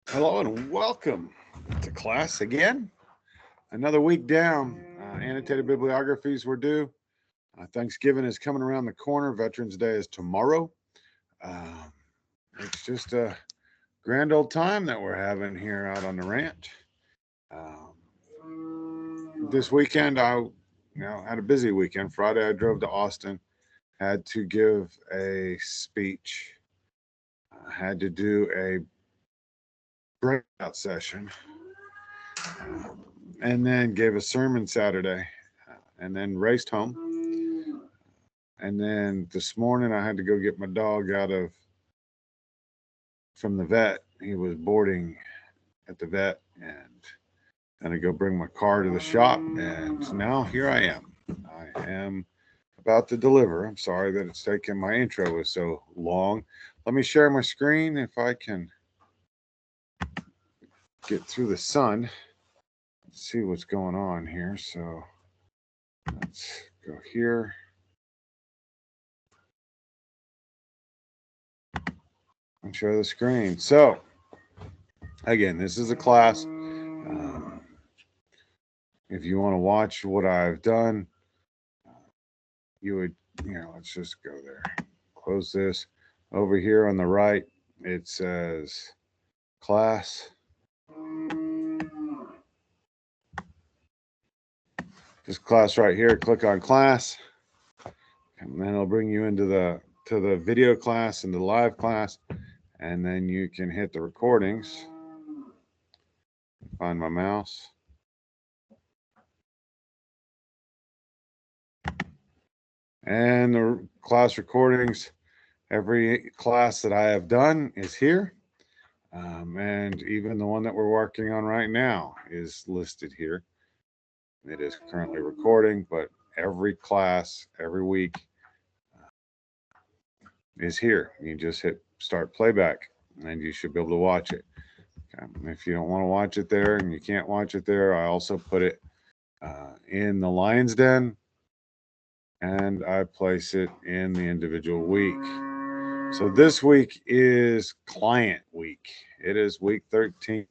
Hello and welcome to class again. Another week down. Annotated bibliographies were due. Thanksgiving is coming around the corner. Veterans Day is tomorrow. Um, it's just a grand old time that we're having here out on the ranch. This weekend, I had a busy weekend. Friday, I drove to Austin, had to give a speech, had to do a breakout session, and then gave a sermon Saturday, and then raced home. And then this morning I had to go get my dog out of from the vet. He was boarding at the vet, and then I go bring my car to the shop, and now here I am. I am about to deliver. I'm sorry that it's taken. My intro was so long. Let me share my screen if I can get through the sun. See what's going on here. So let's go here. And share the screen. So, again, this is a class. If you want to watch what I've done, you would, let's just go there. Close this. Over here on the right, it says class. This class right here, click on class, and then it'll bring you into the video class and the live class, and then you can hit the recordings. Find my mouse. And the class recordings, every class that I have done is here. And even the one that we're working on right now is listed here. It is currently recording, but every class, every week is here. You just hit start playback and you should be able to watch it. If you don't want to watch it there and you can't watch it there, I also put it in the Lion's Den, and I place it in the individual week. So this week is client week. It is week 13.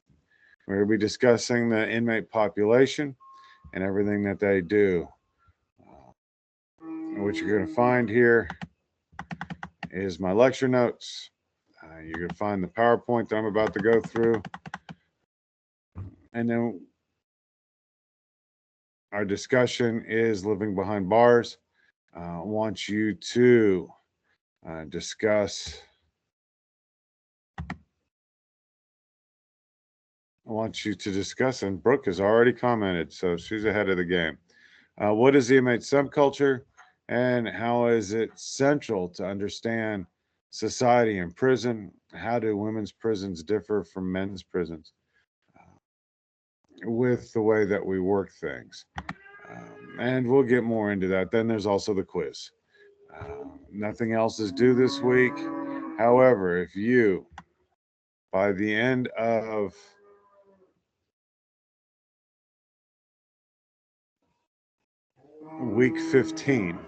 We're going to be discussing the inmate population and everything that they do. What you're going to find here is my lecture notes. You're going to find the PowerPoint that I'm about to go through. And then our discussion is living behind bars. I want you to discuss. I want you to discuss, and Brooke has already commented, so she's ahead of the game. What is the inmate subculture, and how is it central to understand society in prison? How do women's prisons differ from men's prisons with the way that we work things? And we'll get more into that. Then there's also the quiz. Nothing else is due this week. However, if you, by the end of week 15,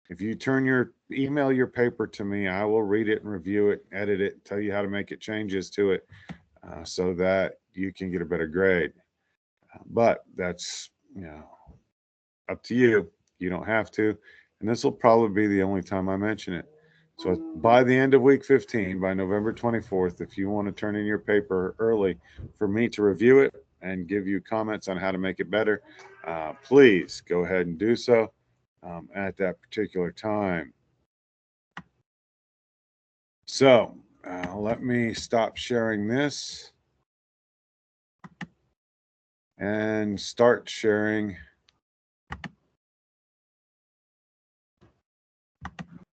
if you email your paper to me, I will read it and review it, edit it, tell you how to make it changes to it so that you can get a better grade. But that's, up to you. You don't have to. And this will probably be the only time I mention it. So by the end of week 15, by November 24th, if you want to turn in your paper early for me to review it and give you comments on how to make it better, please go ahead and do so at that particular time. So let me stop sharing this and start sharing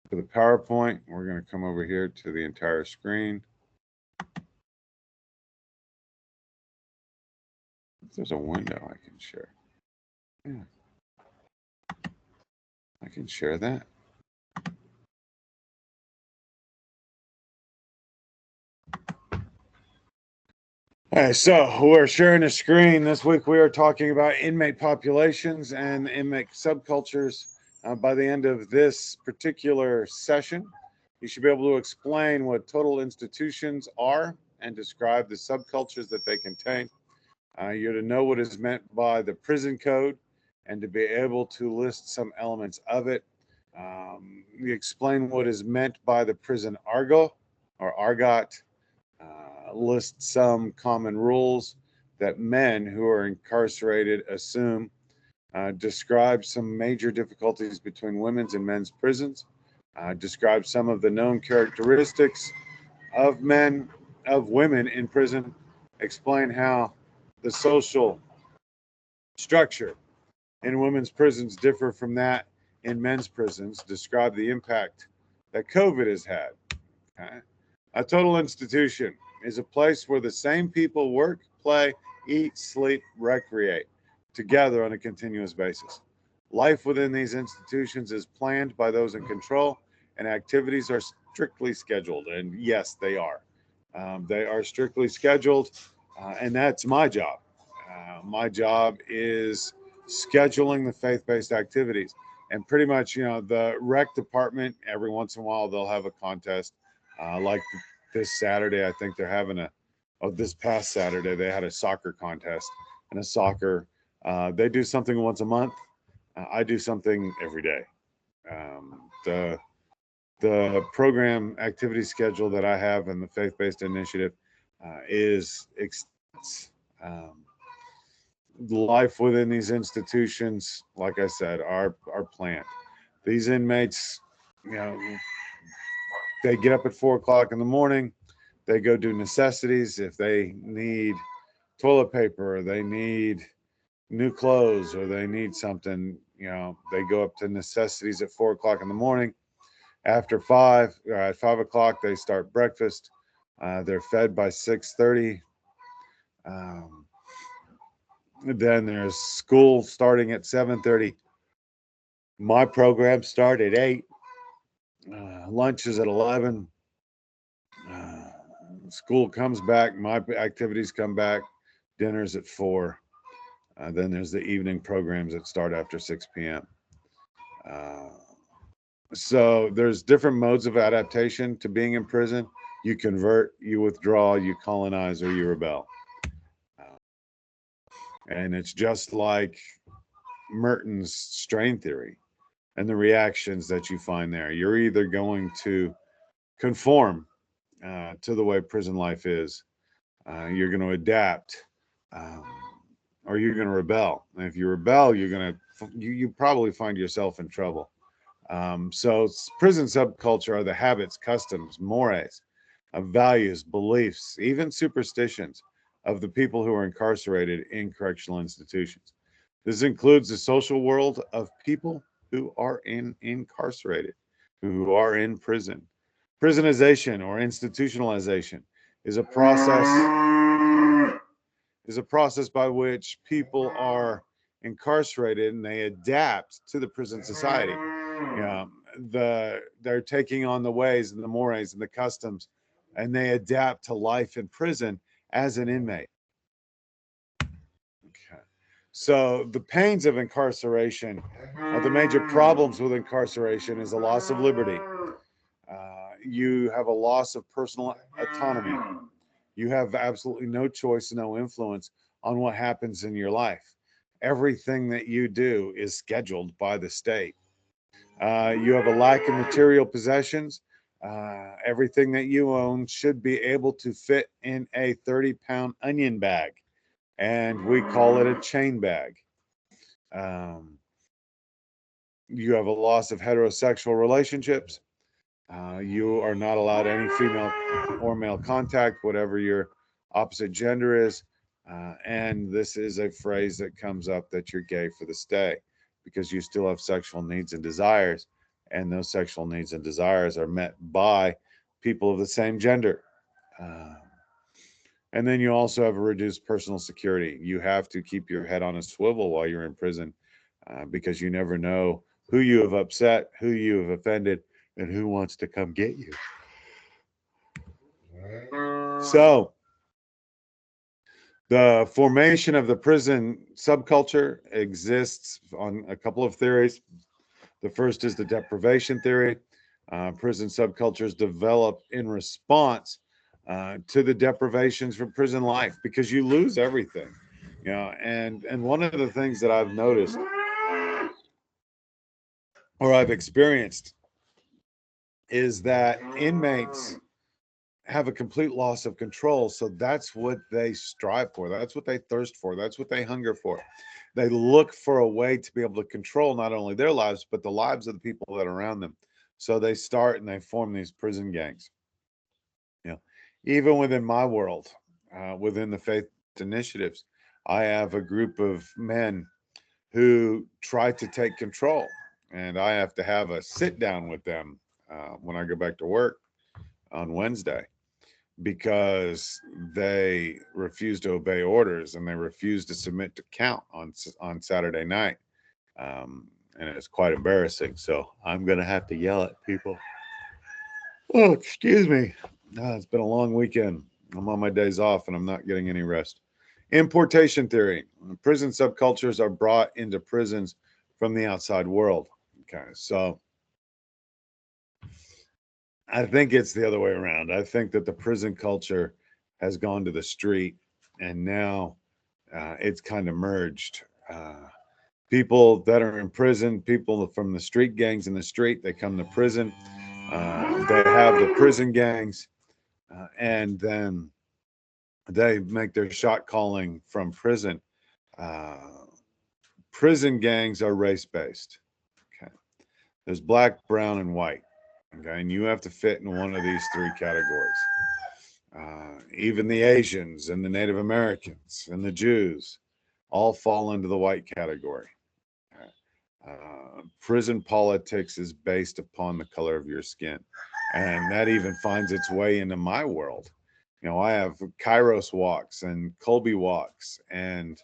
for the PowerPoint. We're going to come over here to the entire screen. If there's a window I can share. Yeah. I can share that. All right, so we're sharing a screen. This week we are talking about inmate populations and inmate subcultures. By the end of this particular session, you should be able to explain what total institutions are, and describe the subcultures that they contain. You're to know what is meant by the prison code and to be able to list some elements of it. You explain what is meant by the prison argot or argot, list some common rules that men who are incarcerated assume, describe some major difficulties between women's and men's prisons, describe some of the known characteristics of women in prison, explain how the social structure in women's prisons differ from that in men's prisons, describe the impact that COVID has had. Okay? A total institution is a place where the same people work, play, eat, sleep, recreate together on a continuous basis. Life within these institutions is planned by those in control, and activities are strictly scheduled. And yes, they are. They are strictly scheduled, and that's my job. My job is scheduling the faith-based activities. And pretty much, the rec department, every once in a while, they'll have a contest. Like this Saturday, I think they're having this past Saturday, they had a soccer contest and a soccer. They do something once a month. I do something every day. The program activity schedule that I have in the faith-based initiative is life within these institutions. Like I said, are planned. These inmates, they get up at 4 o'clock in the morning. They go do necessities. If they need toilet paper, or they need new clothes, or they need something, they go up to necessities at 4 o'clock in the morning. After at 5 o'clock, they start breakfast. They're fed by 6:30. Then there's school starting at 7:30. My programs start at 8. Lunch is at 11. School comes back. My activities come back. Dinner's at 4. Then there's the evening programs that start after 6 p.m. So there's different modes of adaptation to being in prison. You convert, you withdraw, you colonize, or you rebel. And it's just like Merton's strain theory and the reactions that you find there. You're either going to conform to the way prison life is, you're going to adapt, or you're going to rebel. And if you rebel, you probably find yourself in trouble. So prison subculture are the habits, customs, mores, values, beliefs, even superstitions of the people who are incarcerated in correctional institutions. This includes the social world of people who are incarcerated, who are in prison. Prisonization or institutionalization is a process by which people are incarcerated and they adapt to the prison society. They're taking on the ways and the mores and the customs, and they adapt to life in prison as an inmate. Okay. So the pains of incarceration, the major problems with incarceration is a loss of liberty. You have a loss of personal autonomy. You have absolutely no choice, no influence on what happens in your life. Everything that you do is scheduled by the state. You have a lack of material possessions. Everything that you own should be able to fit in a 30-pound onion bag, and we call it a chain bag. You have a loss of heterosexual relationships. You are not allowed any female or male contact, whatever your opposite gender is. And this is a phrase that comes up that you're gay for the stay, because you still have sexual needs and desires. And those sexual needs and desires are met by people of the same gender. And then you also have a reduced personal security. You have to keep your head on a swivel while you're in prison, because you never know who you have upset, who you have offended, and who wants to come get you. So the formation of the prison subculture exists on a couple of theories. The first is the deprivation theory. Prison subcultures develop in response to the deprivations from prison life, because you lose everything. And one of the things that I've noticed or I've experienced is that inmates have a complete loss of control. So that's what they strive for. That's what they thirst for. That's what they hunger for. They look for a way to be able to control not only their lives, but the lives of the people that are around them. So they start and they form these prison gangs. Even within my world, within the faith initiatives, I have a group of men who try to take control, and I have to have a sit down with them when I go back to work on Wednesday, because they refuse to obey orders and they refuse to submit to count on Saturday night, and it's quite embarrassing. So I'm gonna have to yell at people. Oh, excuse me. It's been a long weekend. I'm on my days off and I'm not getting any rest. Importation theory. Prison subcultures are brought into prisons from the outside world. Okay, so I think it's the other way around. I think that the prison culture has gone to the street, and now it's kind of merged. People that are in prison, people from the street gangs in the street, they come to prison. They have the prison gangs, and then they make their shot calling from prison. Uh, Prison gangs are race based. Okay, there's black, brown, and white. Okay, and you have to fit in one of these three categories. Even the Asians and the Native Americans and the Jews all fall into the white category. Prison politics is based upon the color of your skin, and that even finds its way into my world. I have Kairos walks and Colby walks, and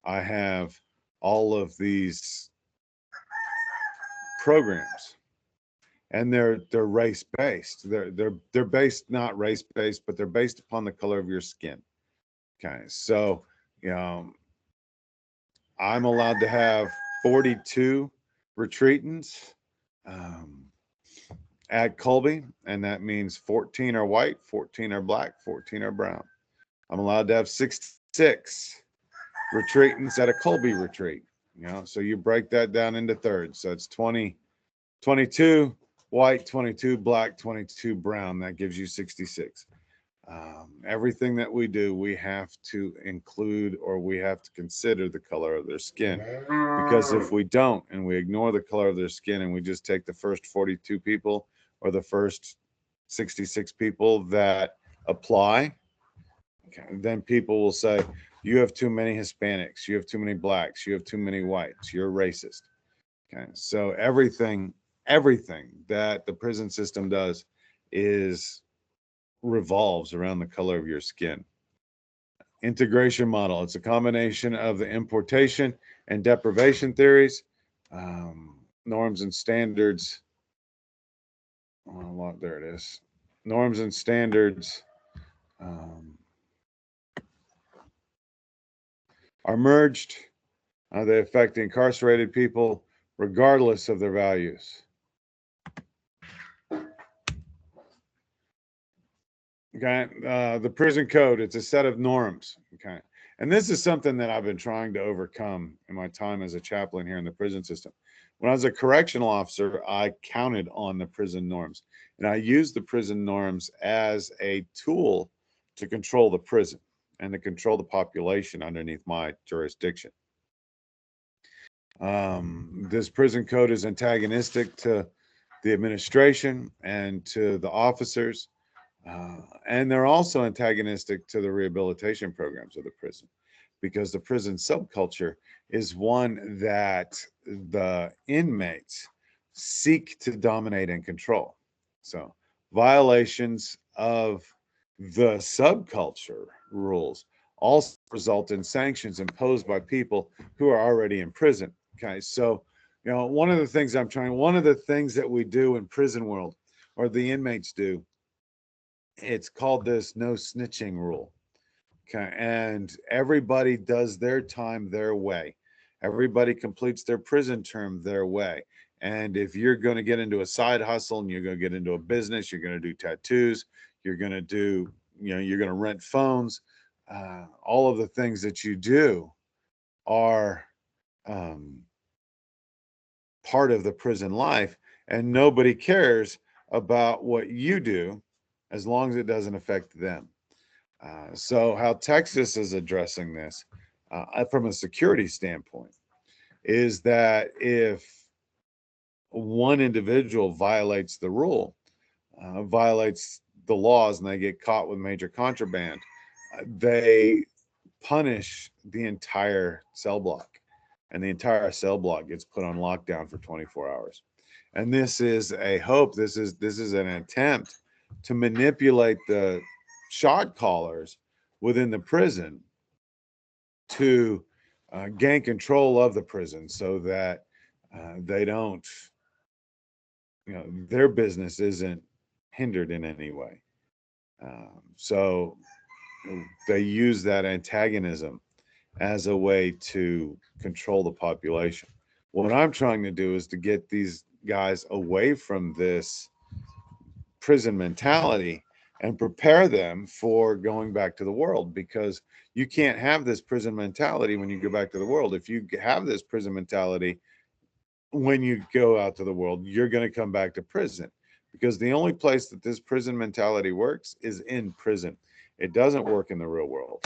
I have all of these programs, and they're race based. They're based not race based, but they're based upon the color of your skin. Okay, so you know, I'm allowed to have 42 retreatants at Colby, and that means 14 are white, 14 are black, 14 are brown. I'm allowed to have 66 retreatants at a Colby retreat. So you break that down into thirds. So it's 22 white, 22 black, 22 brown. That gives you 66. Everything that we do, we have to include, or we have to consider the color of their skin. Because if we don't, and we ignore the color of their skin, and we just take the first 42 people or the first 66 people that apply, okay, then people will say, you have too many Hispanics, you have too many blacks, you have too many whites, you're racist. Okay, so everything that the prison system does revolves around the color of your skin. Integration model. It's a combination of the importation and deprivation theories, norms and standards. Oh, there it is. Norms and standards are merged. They affect the incarcerated people regardless of their values. Okay, the prison code, it's a set of norms. Okay, and this is something that I've been trying to overcome in my time as a chaplain here in the prison system. When I was a correctional officer, I counted on the prison norms, and I used the prison norms as a tool to control the prison and to control the population underneath my jurisdiction. This prison code is antagonistic to the administration and to the officers. And they're also antagonistic to the rehabilitation programs of the prison, because the prison subculture is one that the inmates seek to dominate and control. So violations of the subculture rules also result in sanctions imposed by people who are already in prison. Okay, so one of the things that we do in prison world, or the inmates do, it's called this no snitching rule. Okay, and everybody does their time their way. Everybody completes their prison term their way. And if you're going to get into a side hustle and you're going to get into a business, you're going to do tattoos, you're going to do, you're going to rent phones. All of the things that you do are um, part of the prison life, and nobody cares about what you do as long as it doesn't affect them. So how Texas is addressing this from a security standpoint is that if one individual violates the rule, violates the laws, and they get caught with major contraband, they punish the entire cell block, and the entire cell block gets put on lockdown for 24 hours. And this is a hope. This is an attempt to manipulate the shot callers within the prison to gain control of the prison, so that they don't, their business isn't hindered in any way. So they use that antagonism as a way to control the population. What I'm trying to do is to get these guys away from this prison mentality and prepare them for going back to the world, because you can't have this prison mentality when you go back to the world. If you have this prison mentality when you go out to the world, you're going to come back to prison, because the only place that this prison mentality works is in prison. It doesn't work in the real world.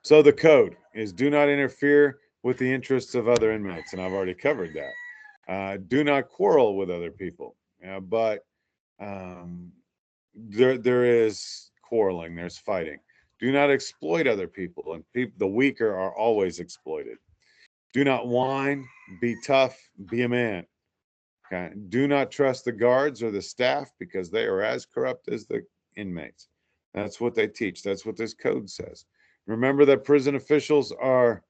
So the code is do not interfere with the interests of other inmates, and I've already covered that. Do not quarrel with other people, but there is quarreling, there's fighting. Do not exploit other people, and the weaker are always exploited. Do not whine, be tough, be a man. Okay. Do not trust the guards or the staff, because they are as corrupt as the inmates. That's what they teach. That's what this code says. Remember that prison officials are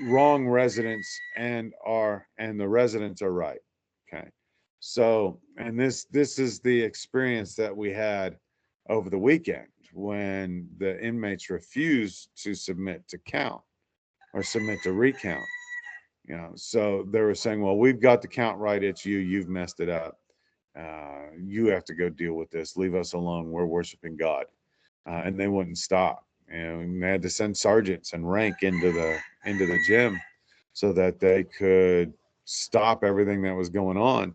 wrong residents, and the residents are right. Okay. So, and this is the experience that we had over the weekend when the inmates refused to submit to count or submit to recount. So they were saying, well, we've got the count right, it's you've messed it up. You have to go deal with this, leave us alone, we're worshiping God. And they wouldn't stop, and they had to send sergeants and rank into the gym so that they could stop everything that was going on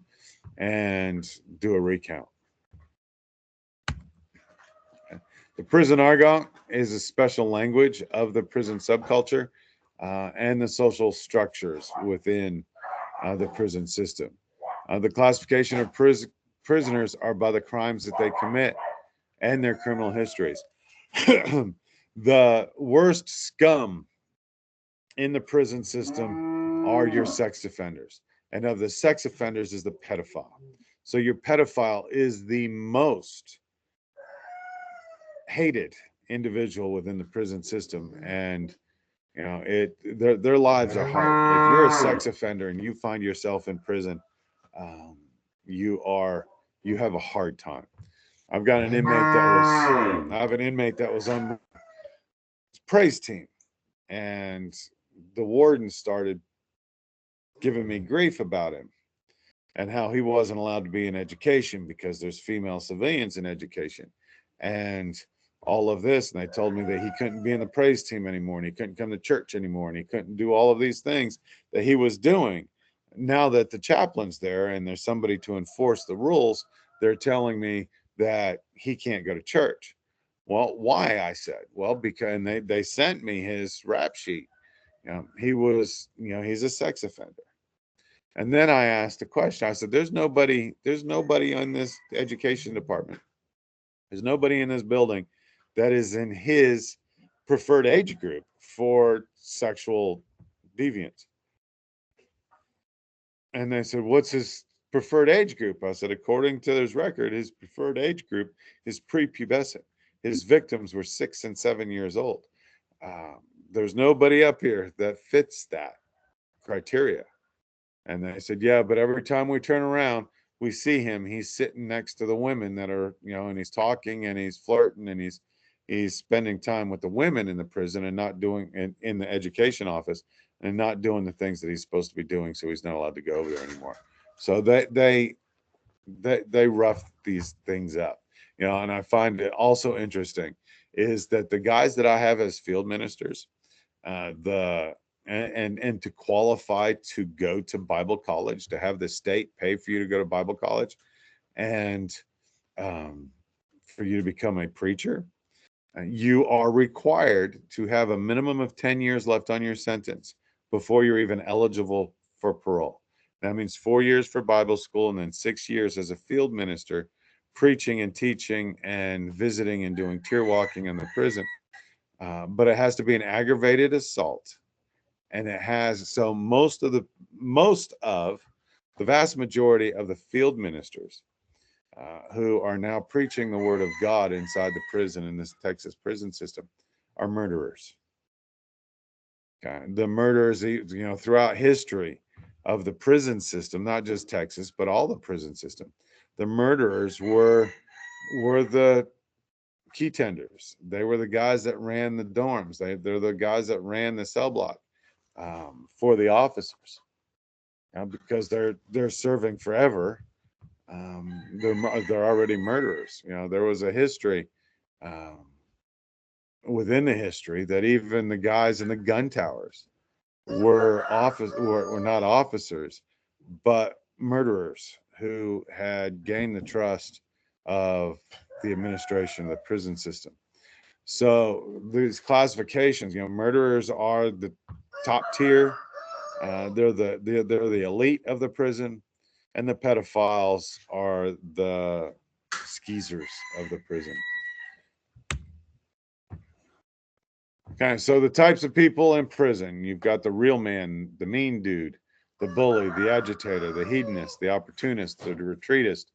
and do a recount. The prison argot is a special language of the prison subculture and the social structures within the prison system. The classification of prisoners are by the crimes that they commit and their criminal histories. The worst scum in the prison system are your sex offenders. And of the sex offenders is the pedophile. So your pedophile is the most hated individual within the prison system. And their lives are hard. If you're a sex offender and you find yourself in prison, you have a hard time. I've got an inmate that was on praise team, and the warden started giving me grief about him and how he wasn't allowed to be in education because there's female civilians in education and all of this. And they told me that he couldn't be in the praise team anymore, and he couldn't come to church anymore, and he couldn't do all of these things that he was doing. Now that the chaplain's there and there's somebody to enforce the rules, they're telling me that he can't go to church. Well, why? I said, well, because, and they sent me his rap sheet. He's a sex offender. And then I asked a question. I said, there's nobody in this education department. There's nobody in this building that is in his preferred age group for sexual deviance. And they said, what's his preferred age group? I said, according to his record, his preferred age group is prepubescent. His victims were 6 and 7 years old. There's nobody up here that fits that criteria. And they said, yeah, but every time we turn around, we see him. He's sitting next to the women that are, and he's talking and he's flirting and he's spending time with the women in the prison and not doing in the education office and not doing the things that he's supposed to be doing. So he's not allowed to go over there anymore. So they rough these things up. You know, and I find it also interesting is that the guys that I have as field ministers, the and to qualify to go to Bible college, to have the state pay for you to go to Bible college, and um, for you to become a preacher, you are required to have a minimum of 10 years left on your sentence before you're even eligible for parole. That means 4 years for Bible school and then 6 years as a field minister, preaching and teaching and visiting and doing tier walking in the prison. But it has to be an aggravated assault. And it has, so most of the vast majority of the field ministers who are now preaching the word of God inside the prison in this Texas prison system are murderers. Okay. The murderers, throughout history of the prison system, not just Texas, but all the prison system, the murderers were the key tenders. They were the guys that ran the dorms. They're the guys that ran the cell block for the officers, because they're serving forever. They're already murderers. There was a history um, within the history that even the guys in the gun towers were not officers, but murderers who had gained the trust of the administration of the prison system. So these classifications, murderers are the top tier. They're the elite of the prison, and the pedophiles are the skeezers of the prison. Okay, so the types of people in prison: you've got the real man, the mean dude, the bully, the agitator, the hedonist, the opportunist, the retreatist,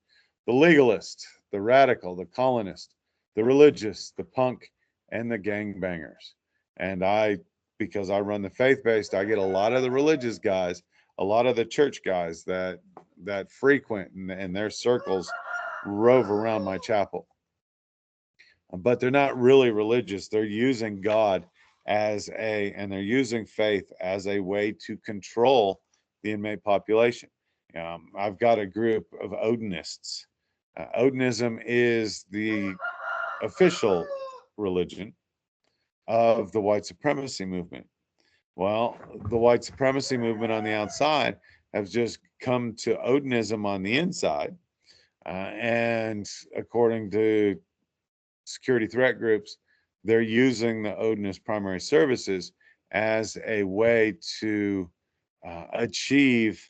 the legalist, the radical, the colonist, the religious, the punk, and the gangbangers. And because I run the faith-based, I get a lot of the religious guys, a lot of the church guys that frequent and their circles rove around my chapel. But they're not really religious. They're using God and they're using faith as a way to control the inmate population. I've got a group of Odinists. Odinism is the official religion of the white supremacy movement. Well, the white supremacy movement on the outside has just come to Odinism on the inside. And according to security threat groups, they're using the Odinist primary services as a way to achieve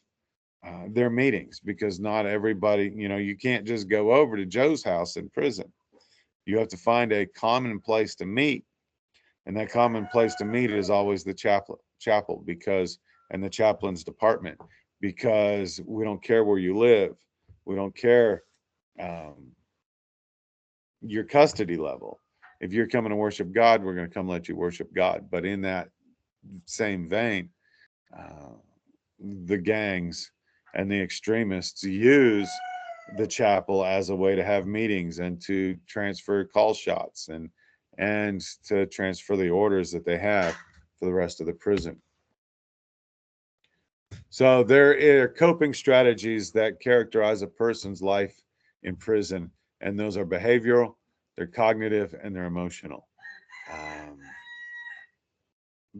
their meetings, because not everybody, you can't just go over to Joe's house in prison. You have to find a common place to meet, and that common place to meet is always the chapel, and the chaplain's department, because we don't care where you live, we don't care your custody level. If you're coming to worship God, we're going to come let you worship God. But in that same vein, the gangs and the extremists use the chapel as a way to have meetings and to transfer call shots and to transfer the orders that they have for the rest of the prison. So there are coping strategies that characterize a person's life in prison, and those are behavioral, they're cognitive, and they're emotional.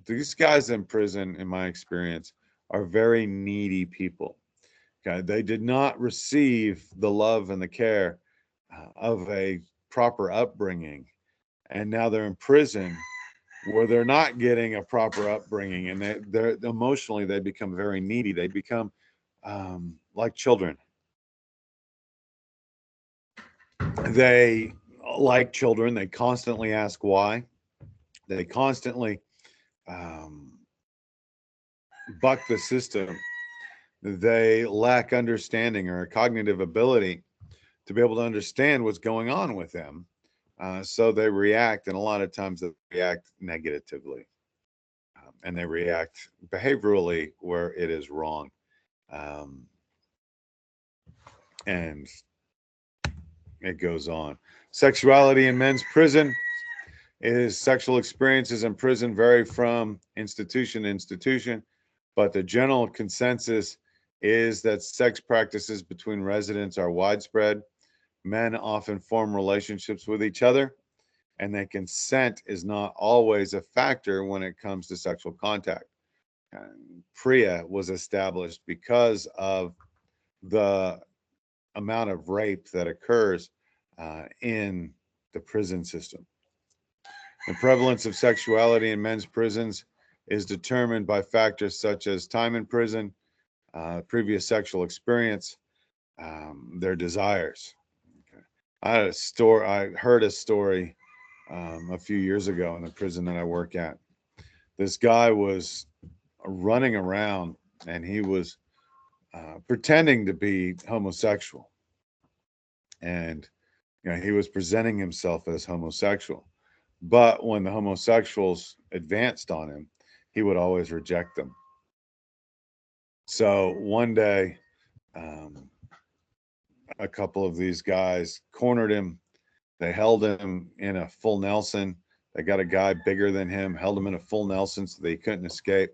These guys in prison, in my experience, are very needy people. Okay, they did not receive the love and the care of a proper upbringing, and now they're in prison where they're not getting a proper upbringing, and they're emotionally they become very needy. They become like children. They like children. They constantly ask why. They constantly buck the system. They lack understanding or a cognitive ability to be able to understand what's going on with them. So they react, and a lot of times they react negatively, and they react behaviorally where it is wrong. And it goes on. Sexuality in men's prison is sexual experiences in prison vary from institution to institution, but the general consensus is that sex practices between residents are widespread. Men often form relationships with each other, and their consent is not always a factor when it comes to sexual contact. PREA was established because of the amount of rape that occurs in the prison system. The prevalence of sexuality in men's prisons is determined by factors such as time in prison, previous sexual experience, their desires. Okay. I heard a story a few years ago in the prison that I work at. This guy was running around and he was pretending to be homosexual, and he was presenting himself as homosexual. But when the homosexuals advanced on him, he would always reject them. So one day, a couple of these guys cornered him. They held him in a full Nelson. They got a guy bigger than him, held him in a full Nelson so they couldn't escape.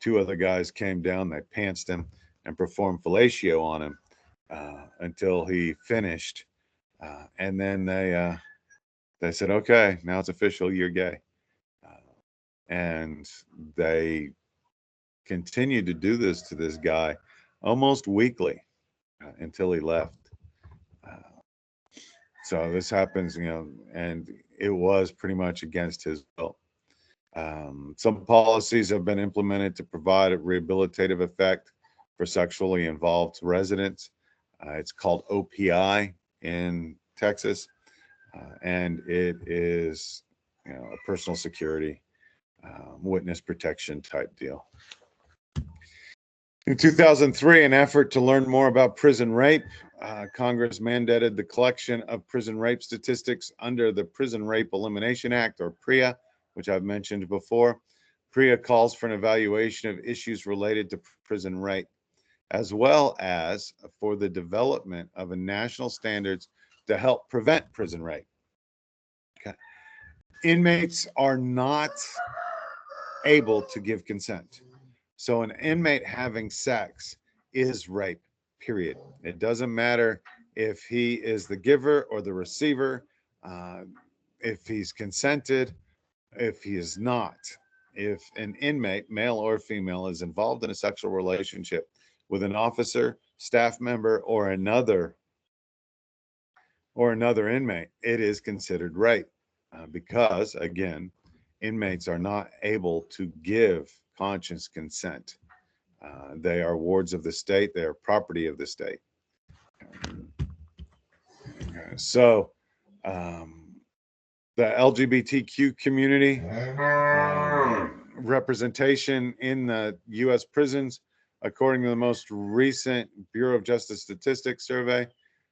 Two other guys came down, they pantsed him and performed fellatio on him until he finished. And then they said, okay, now it's official, you're gay. And they continued to do this to this guy almost weekly until he left. So this happens, and it was pretty much against his will. Some policies have been implemented to provide a rehabilitative effect for sexually involved residents. It's called OPI in Texas, and it is, a personal security, witness protection type deal. In 2003, an effort to learn more about prison rape, Congress mandated the collection of prison rape statistics under the Prison Rape Elimination Act, or PREA, which I've mentioned before. PREA calls for an evaluation of issues related to prison rape, as well as for the development of a national standards to help prevent prison rape. Okay. Inmates are not able to give consent. So an inmate having sex is rape, period. It doesn't matter if he is the giver or the receiver, if he's consented, if he is not. If an inmate, male or female, is involved in a sexual relationship with an officer, staff member, or another inmate, it is considered rape because, again, inmates are not able to give conscious consent. They are wards of the state. They are property of the state. So the LGBTQ community representation in the U.S. prisons, according to the most recent Bureau of Justice Statistics survey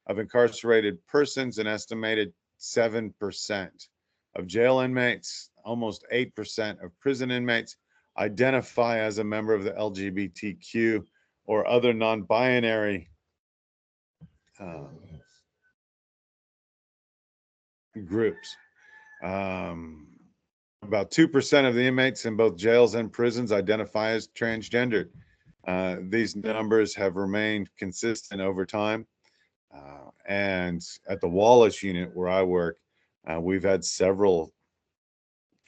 of incarcerated persons, an estimated 7% of jail inmates, almost 8% of prison inmates identify as a member of the LGBTQ or other non-binary groups. About 2% of the inmates in both jails and prisons identify as transgendered. These numbers have remained consistent over time. And at the Wallace unit where I work, we've had several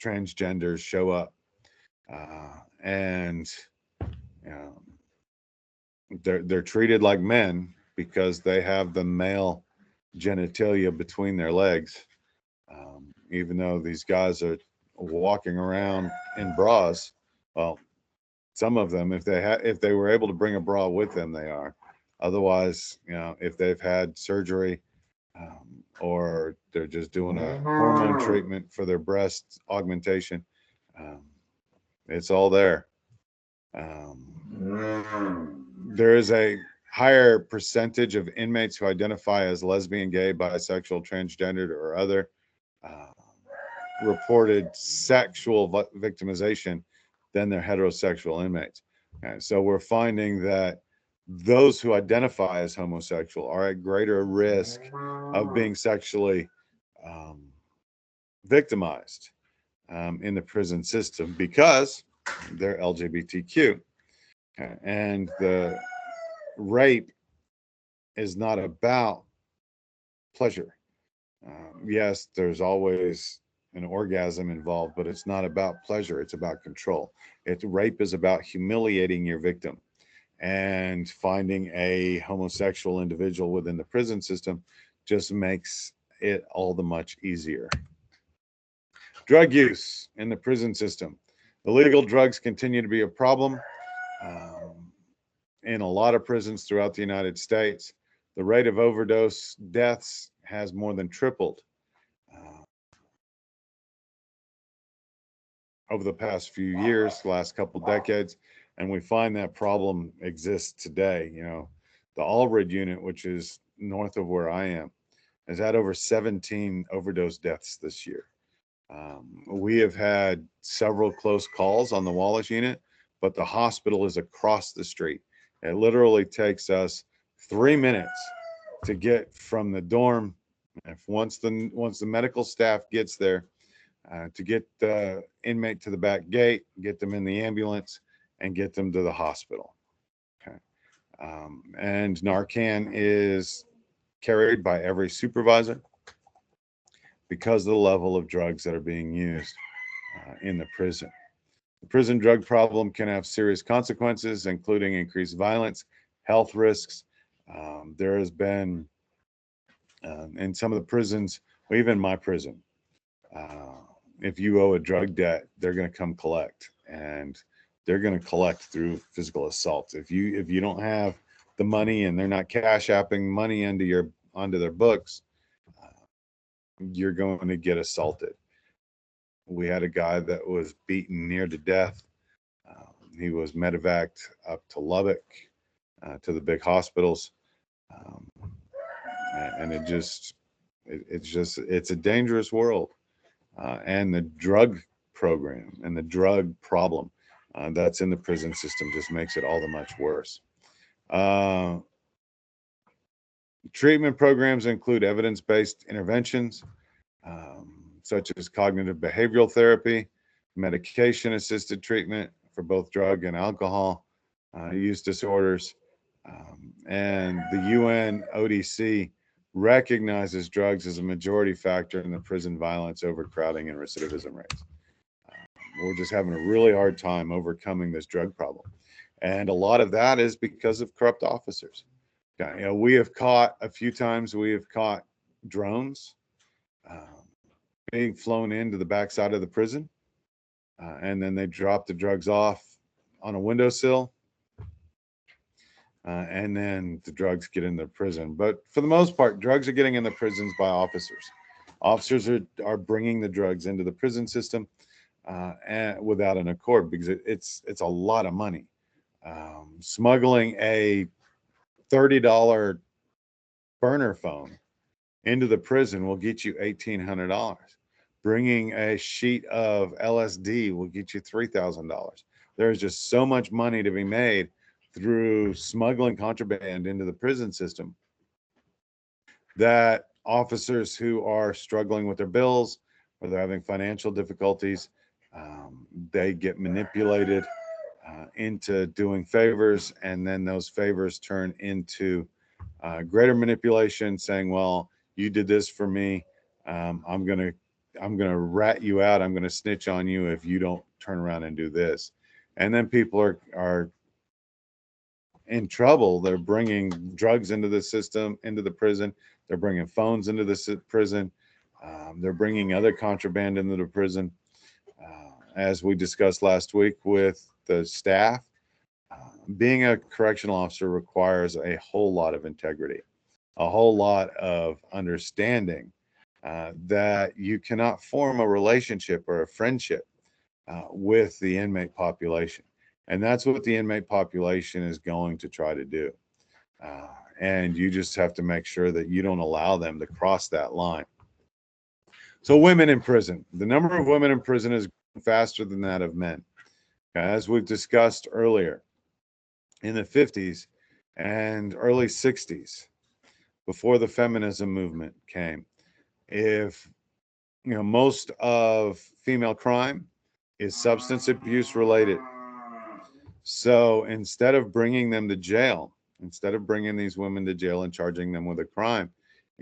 transgenders show up. And they're treated like men because they have the male genitalia between their legs. Even though these guys are walking around in bras, well, some of them, if they were able to bring a bra with them, they are. Otherwise, if they've had surgery or they're just doing a hormone treatment for their breast augmentation, it's all there. There is a higher percentage of inmates who identify as lesbian, gay, bisexual, transgendered, or other reported sexual victimization than their heterosexual inmates. Okay, so we're finding that those who identify as homosexual are at greater risk of being sexually victimized in the prison system because they're LGBTQ. Okay, and the rape is not about pleasure. Yes, there's always an orgasm involved, but it's not about pleasure. It's about control. Rape is about humiliating your victim, and finding a homosexual individual within the prison system just makes it all the much easier. Drug use in the prison system. Illegal drugs continue to be a problem in a lot of prisons throughout the United States. The rate of overdose deaths has more than tripled uh, over the past few years, last couple decades, and we find that problem exists today. The Allred unit, which is north of where I am, has had over 17 overdose deaths this year. We have had several close calls on the Wallace unit, but the hospital is across the street. It literally takes us 3 minutes to get from the dorm. If once the medical staff gets there, to get the inmate to the back gate, get them in the ambulance, and get them to the hospital. Okay. And Narcan is carried by every supervisor because of the level of drugs that are being used in the prison. The prison drug problem can have serious consequences, including increased violence, health risks. There has been, in some of the prisons, or even my prison, if you owe a drug debt, they're going to come collect, and they're going to collect through physical assault. If you don't have the money and they're not cash apping money onto their books, you're going to get assaulted. We had a guy that was beaten near to death. He was medevaced up to Lubbock, to the big hospitals, um, and it's a dangerous world. And the drug program and the drug problem that's in the prison system just makes it all the much worse. Treatment programs include evidence-based interventions, such as cognitive behavioral therapy, medication-assisted treatment for both drug and alcohol use disorders. And the UN ODC recognizes drugs as a majority factor in the prison violence, overcrowding, and recidivism rates. We're just having a really hard time overcoming this drug problem. And a lot of that is because of corrupt officers. We have caught a few times, we have caught drones being flown into the backside of the prison, and then they drop the drugs off on a windowsill, and then the drugs get in the prison. But for the most part, drugs are getting in the prisons by officers. Officers are bringing the drugs into the prison system and without an accord, because it's a lot of money. Smuggling a $30 burner phone into the prison will get you $1,800. Bringing a sheet of LSD will get you $3,000. There's just so much money to be made through smuggling contraband into the prison system that officers who are struggling with their bills or they're having financial difficulties, they get manipulated into doing favors, and then those favors turn into greater manipulation, saying, well, you did this for me, I'm gonna rat you out, I'm gonna snitch on you if you don't turn around and do this. And then people are in trouble. They're bringing drugs into the system, into the prison. They're bringing phones into the prison. They're bringing other contraband into the prison. As we discussed last week with the staff, being a correctional officer requires a whole lot of integrity, a whole lot of understanding that you cannot form a relationship or a friendship with the inmate population. And that's what the inmate population is going to try to do. And you just have to make sure that you don't allow them to cross that line. So women in prison, the number of women in prison is faster than that of men. As we've discussed earlier, in the 50s and early 60s, before the feminism movement came, if most of female crime is substance abuse related. So instead of bringing them to jail, instead of bringing these women to jail and charging them with a crime,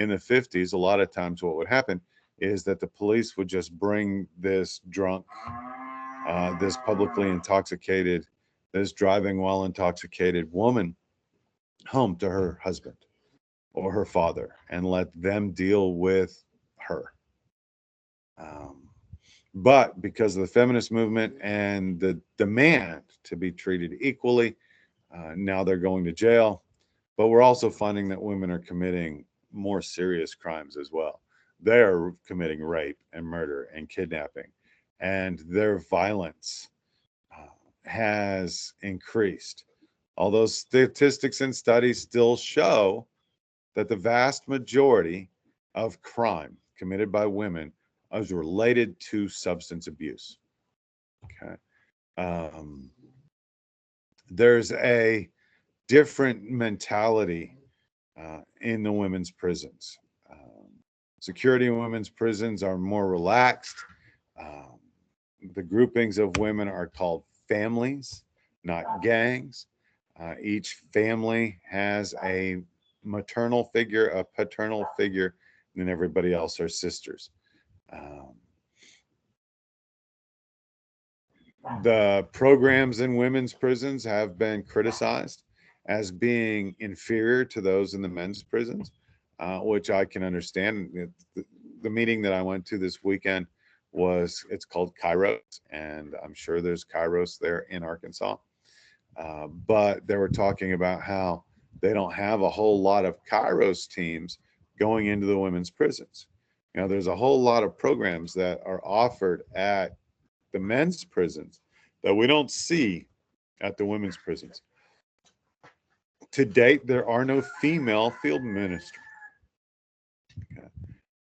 in the 50s, a lot of times what would happen is that the police would just bring this drunk, this publicly intoxicated, this driving while intoxicated woman home to her husband or her father and let them deal with her. But because of the feminist movement and the demand to be treated equally, now they're going to jail. But we're also finding that women are committing more serious crimes as well. They are committing rape and murder and kidnapping, and their violence has increased. Although statistics and studies still show that the vast majority of crime committed by women is related to substance abuse. Okay. There's a different mentality in the women's prisons. Security in women's prisons are more relaxed. The groupings of women are called families, not gangs. Each family has a maternal figure, a paternal figure, and then everybody else are sisters. The programs in women's prisons have been criticized as being inferior to those in the men's prisons, which I can understand. The meeting that I went to this weekend it's called Kairos, and I'm sure there's Kairos there in Arkansas. But they were talking about how they don't have a whole lot of Kairos teams going into the women's prisons. There's a whole lot of programs that are offered at the men's prisons that we don't see at the women's prisons. To date, there are no female field ministers.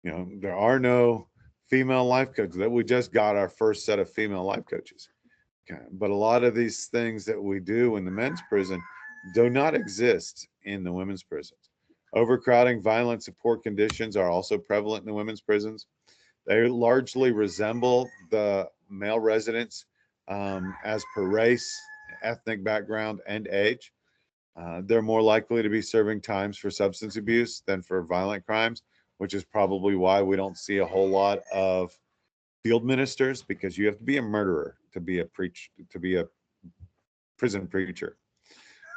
There are no female life coaches. That we just got our first set of female life coaches. Okay. But a lot of these things that we do in the men's prison do not exist in the women's prisons. Overcrowding, violence, and poor conditions are also prevalent in the women's prisons. They largely resemble the male residents as per race, ethnic background, and age. They're more likely to be serving times for substance abuse than for violent crimes, which is probably why we don't see a whole lot of field ministers, because you have to be a murderer to be a prison preacher.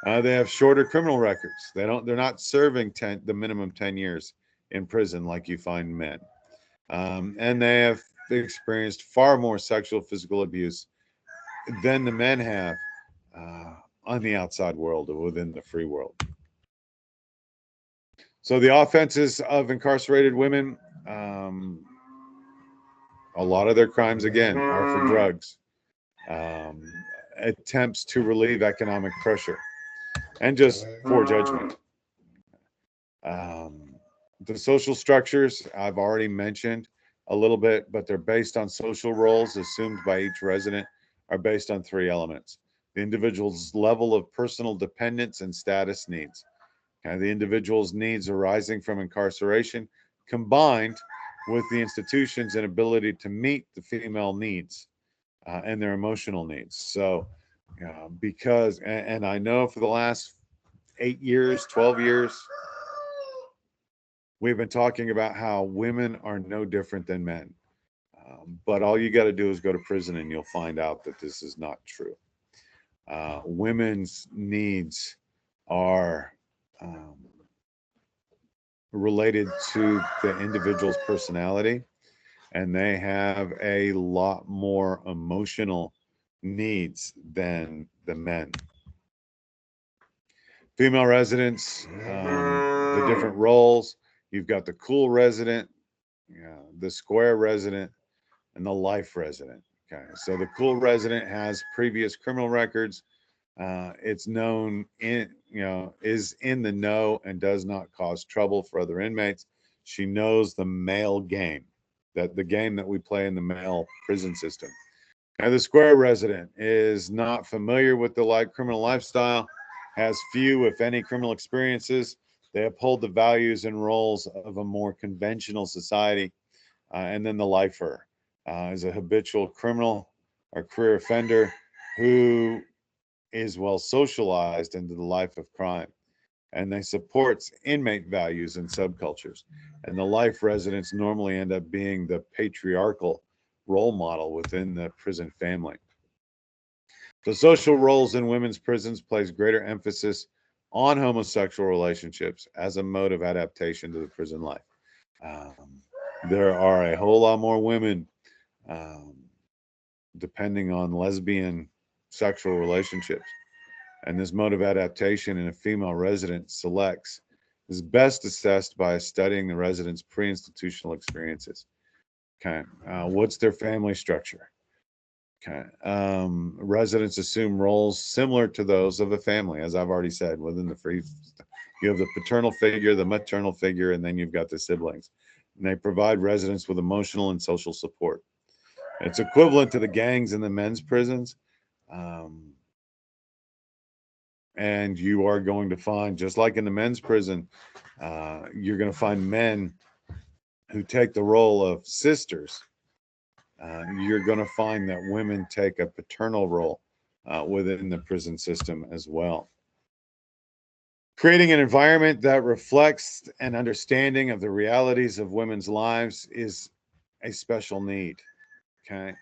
They have shorter criminal records. They're not serving the minimum 10 years in prison like you find men. And they have experienced far more sexual physical abuse than the men have on the outside world or within the free world. So the offenses of incarcerated women, a lot of their crimes, again, are for drugs, attempts to relieve economic pressure, and just poor judgment. The social structures I've already mentioned a little bit, but they're based on social roles assumed by each resident are based on three elements: the individual's level of personal dependence and status needs. The individual's needs arising from incarceration combined with the institution's inability to meet the female needs and their emotional needs. So because, and I know for the last 8 years, 12 years, we've been talking about how women are no different than men. But all you got to do is go to prison and you'll find out that this is not true. Women's needs are related to the individual's personality, and they have a lot more emotional needs than the men. Female residents, the different roles. You've got the cool resident, the square resident, and the life resident. Okay, so the cool resident has previous criminal records. It's known is in the know and does not cause trouble for other inmates. She knows the male game, that the game that we play in the male prison system. And the square resident is not familiar with the criminal lifestyle, has few, if any, criminal experiences. They uphold the values and roles of a more conventional society. And then the lifer is a habitual criminal or career offender who is well socialized into the life of crime. and they support inmate values and subcultures. And the life residents normally end up being the patriarchal role model within the prison family. The social roles in women's prisons place greater emphasis on homosexual relationships as a mode of adaptation to the prison life. Um, there are a whole lot more women um, depending on lesbian sexual relationships. And this mode of adaptation in a female resident selects is best assessed by studying the resident's pre-institutional experiences. Okay, what's their family structure? Okay, residents assume roles similar to those of a family, as I've already said. Within the free, you have the paternal figure, the maternal figure, and then you've got the siblings. And they provide residents with emotional and social support. It's equivalent to the gangs in the men's prisons. Um, and you are going to find, just like in the men's prison, you're going to find men who take the role of sisters. You're going to find that women take a paternal role within the prison system as well. Creating an environment that reflects an understanding of the realities of women's lives is a special need. Okay,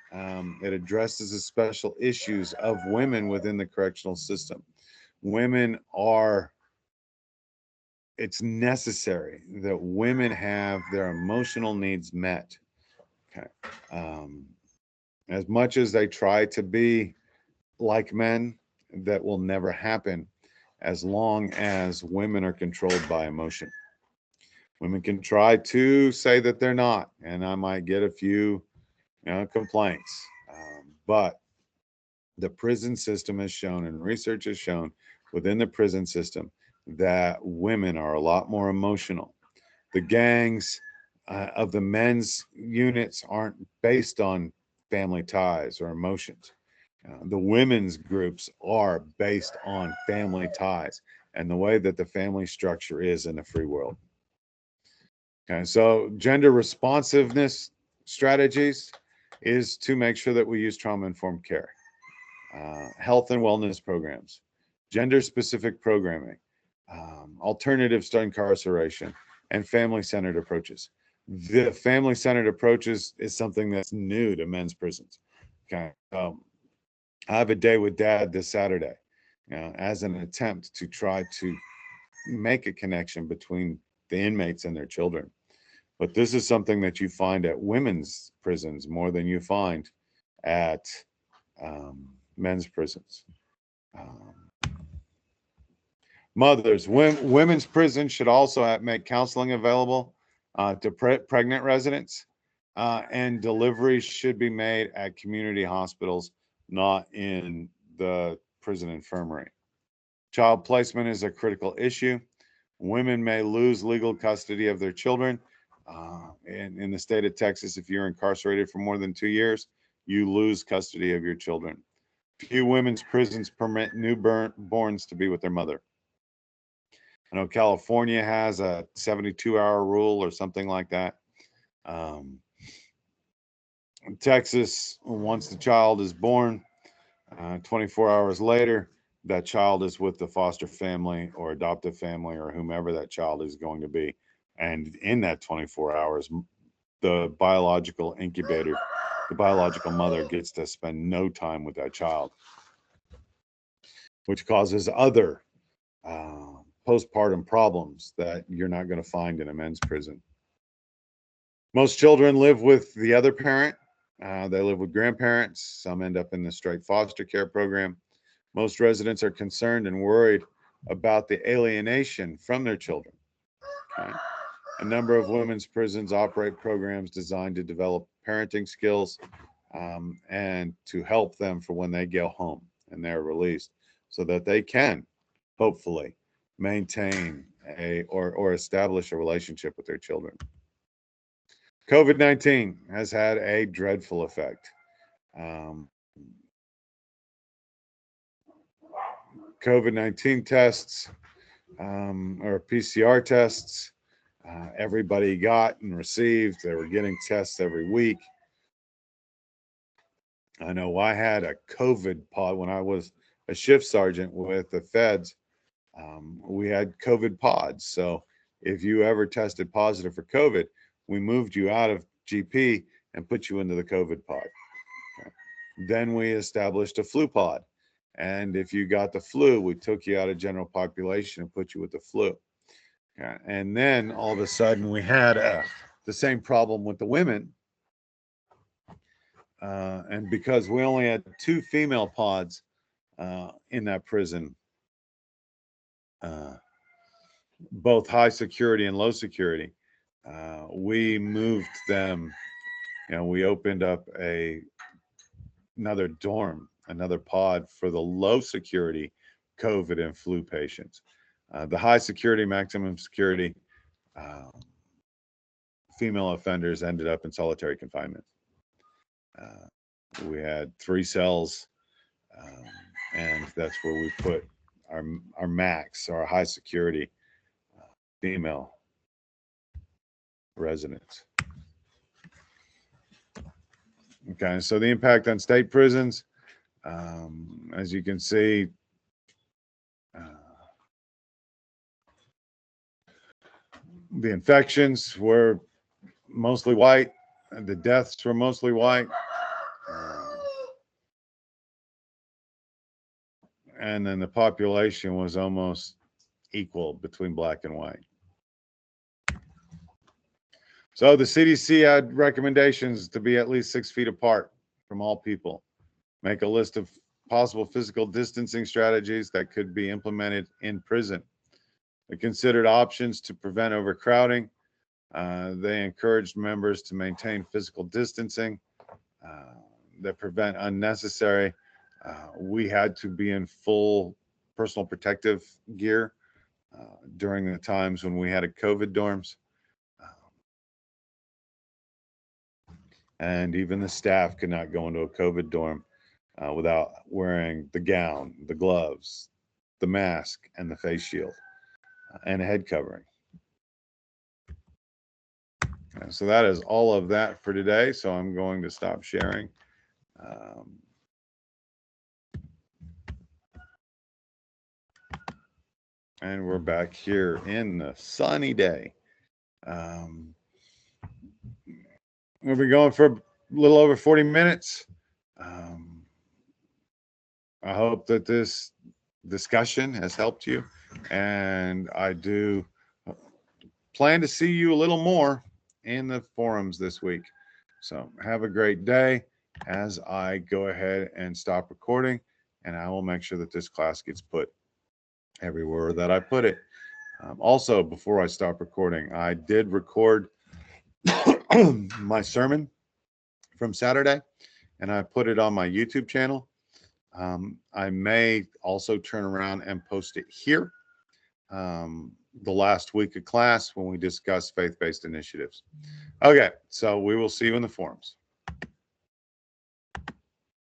it addresses the special issues of women within the correctional system. Women are, it's necessary that women have their emotional needs met. Okay, as much as they try to be like men, that will never happen as long as women are controlled by emotion. Women can try to say that they're not, and I might get a few, complaints. But the prison system has shown, and research has shown within the prison system, that women are a lot more emotional. The gangs of the men's units aren't based on family ties or emotions. The women's groups are based on family ties and the way that the family structure is in the free world. Okay, so gender responsiveness strategies is to make sure that we use trauma informed care, health and wellness programs, gender specific programming, alternatives to incarceration, and family centered approaches. The family centered approaches is something that's new to men's prisons. Okay. I have a day with dad this Saturday, as an attempt to try to make a connection between the inmates and their children. But this is something that you find at women's prisons more than you find at men's prisons. Um, Mothers, women's prisons should also make counseling available to pregnant residents, and deliveries should be made at community hospitals, not in the prison infirmary. Child placement is a critical issue. Women may lose legal custody of their children. In the state of Texas, if you're incarcerated for more than 2 years, you lose custody of your children. Few women's prisons permit newborns to be with their mother. I know California has a 72-hour rule or something like that. Texas, once the child is born, 24 hours later, that child is with the foster family or adoptive family or whomever that child is going to be. And in that 24 hours, the biological incubator, the biological mother gets to spend no time with that child, which causes other postpartum problems that you're not going to find in a men's prison. Most children live with the other parent. They live with grandparents. Some end up in the straight foster care program. Most residents are concerned and worried about the alienation from their children. Okay. A number of women's prisons operate programs designed to develop parenting skills and to help them for when they go home and they're released, so that they can hopefully maintain or establish a relationship with their children. COVID-19 has had a dreadful effect. COVID-19 tests or PCR tests, everybody got and received. They were getting tests every week. I know I had a COVID pod when I was a shift sergeant with the feds. We had COVID pods. So if you ever tested positive for COVID, we moved you out of GP and put you into the COVID pod. Okay. Then we established a flu pod. And if you got the flu, we took you out of general population and put you with the flu. Okay. And then all of a sudden we had the same problem with the women. And because we only had 2 female pods in that prison, both high security and low security, we moved them. We opened up another dorm, another pod for the low security COVID and flu patients. The high security, maximum security female offenders ended up in solitary confinement. We had 3 cells, and that's where we put our max, our high security female residents. Okay, so the impact on state prisons, as you can see, the infections were mostly white, and the deaths were mostly white. And then the population was almost equal between black and white. So the CDC had recommendations to be at least 6 feet apart from all people. Make a list of possible physical distancing strategies that could be implemented in prison. They considered options to prevent overcrowding. They encouraged members to maintain physical distancing that prevent unnecessary. We had to be in full personal protective gear during the times when we had COVID dorms. And even the staff could not go into a COVID dorm without wearing the gown, the gloves, the mask, and the face shield, and a head covering. And so that is all of that for today. So I'm going to stop sharing. And we're back here in the sunny day. We'll be going for a little over 40 minutes. I hope that this discussion has helped you, and I do plan to see you a little more in the forums this week. So have a great day as I go ahead and stop recording, and I will make sure that this class gets put everywhere that I put it. Also, before I stop recording, I did record my sermon from Saturday, and I put it on my YouTube channel. I may also turn around and post it here the last week of class when we discuss faith-based initiatives. Okay, so we will see you in the forums.